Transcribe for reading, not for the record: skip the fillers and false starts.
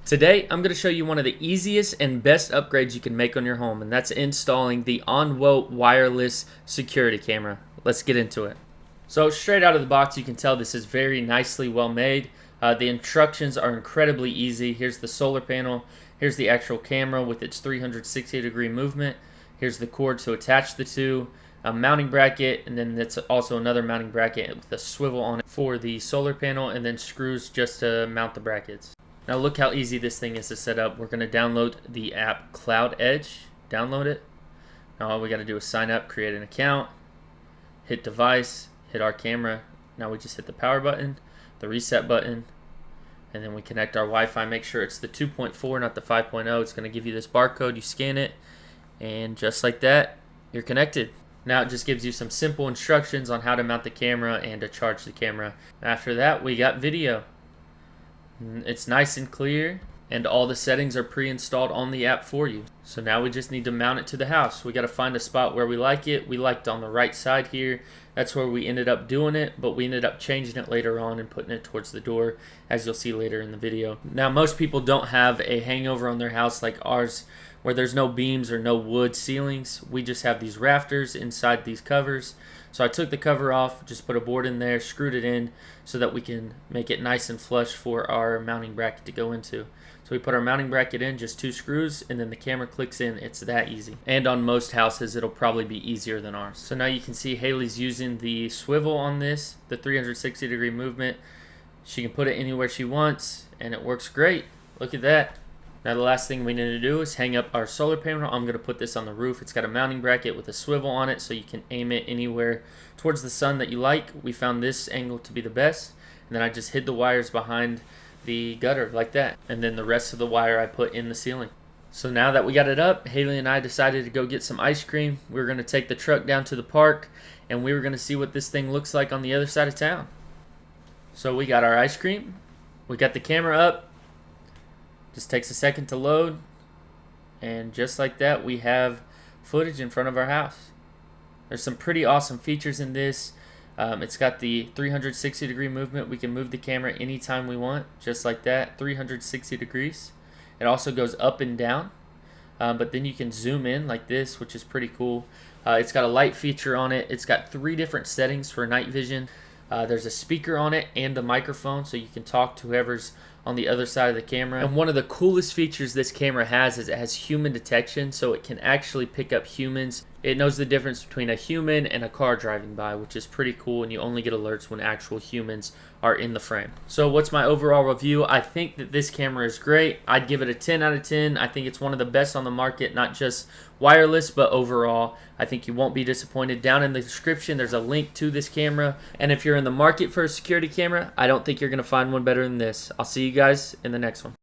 Today, I'm going to show you one of the easiest and best upgrades you can make on your home, and that's installing the OnWote wireless security camera. Let's get into it. So straight out of the box, you can tell this is very nicely well made. The instructions are incredibly easy. Here's the solar panel. Here's the actual camera with its 360-degree movement. Here's the cord to attach the two, a mounting bracket, and then that's also another mounting bracket with a swivel on it for the solar panel, and then screws just to mount the brackets. Now look how easy this thing is to set up. We're going to download the app Cloud Edge. Download it. Now all we got to do is sign up, create an account, hit device, hit our camera. Now we just hit the power button, the reset button, and then we connect our Wi-Fi. Make sure it's the 2.4, not the 5.0. It's going to give you this barcode. You scan it, and just like that, you're connected. Now it just gives you some simple instructions on how to mount the camera and to charge the camera. After that, we got video. It's nice and clear, and all the settings are pre-installed on the app for you. So now we just need to mount it to the house. We got to find a spot where we like it. We liked on the right side here. That's where we ended up doing it, but we ended up changing it later on and putting it towards the door, as you'll see later in the video. Now most people don't have a hangover on their house like ours, where there's no beams or no wood ceilings. We just have these rafters inside these covers. So I took the cover off, just put a board in there, screwed it in so that we can make it nice and flush for our mounting bracket to go into. So we put our mounting bracket in, just 2 screws, and then the camera clicks in. It's that easy. And on most houses, it'll probably be easier than ours. So now you can see Haley's using the swivel on this, the 360-degree movement. She can put it anywhere she wants, and it works great. Look at that. Now the last thing we need to do is hang up our solar panel. I'm going to put this on the roof. It's got a mounting bracket with a swivel on it so you can aim it anywhere towards the sun that you like. We found this angle to be the best. And then I just hid the wires behind the gutter like that. And then the rest of the wire I put in the ceiling. So now that we got it up, Haley and I decided to go get some ice cream. We were going to take the truck down to the park, and we were going to see what this thing looks like on the other side of town. So we got our ice cream. We got the camera up. Just takes a second to load, and just like that, we have footage in front of our house. There's some pretty awesome features in this. It's got the 360-degree movement. We can move the camera anytime we want, just like that, 360 degrees. It also goes up and down, but then you can zoom in like this, which is pretty cool. It's got a light feature on it. It's got 3 different settings for night vision. There's a speaker on it and a microphone, so you can talk to whoever's on the other side of the camera. And one of the coolest features this camera has is it has human detection, so it can actually pick up humans. It knows the difference between a human and a car driving by, which is pretty cool, and you only get alerts when actual humans are in the frame. So what's my overall review? I think that this camera is great. I'd give it a 10 out of 10. I think it's one of the best on the market, not just wireless, but overall. I think you won't be disappointed. Down in the description, there's a link to this camera. And if you're in the market for a security camera, I don't think you're going to find one better than this. I'll see you guys in the next one.